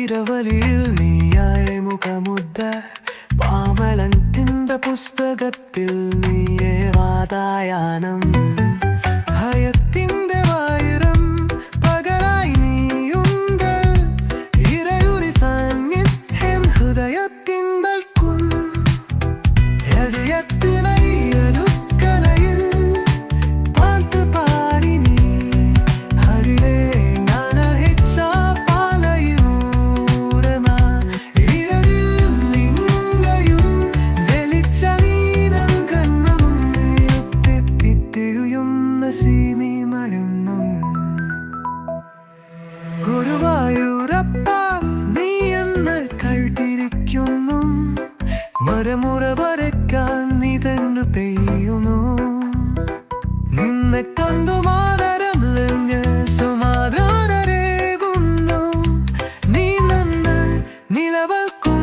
ഇരവലിയിൽ നീയായ മുഖമുദ്ര പാമലൻ തിന്ത പുസ്തകത്തിൽ നീയേ വാതായാനം ഭയത്തിൻ്റെ വായുരം പകരായി നീയുണ്ട് ഇരയുരി സാന്നിധ്യം ഹൃദയത്തിന്തൽക്കും ഹൃദയത്തിനയ്യലുക്കലയിൽ പാട്ട് പാടി നീ ഹരിലേ നാനഹിച്ച പാലയൂരമ ഇരയിൽ നിന്നയും വെളിച്ച നീതൻ കണ്ണവും യുത്തിത്തിത്തിഴുയുന്ന സീമി മരുന്നും ഗുരുവായൂരപ്പ നീ എന്നൽ കഴുതിരിക്കുന്നു മരമുറ വരയ്ക്കാൻ നീ തന്നെ പെയ്യുന്നു നിന്നെ കണ്ടു മാതരം സമാധാനരേകുന്നു നീ നന്ന നിലവൽക്കും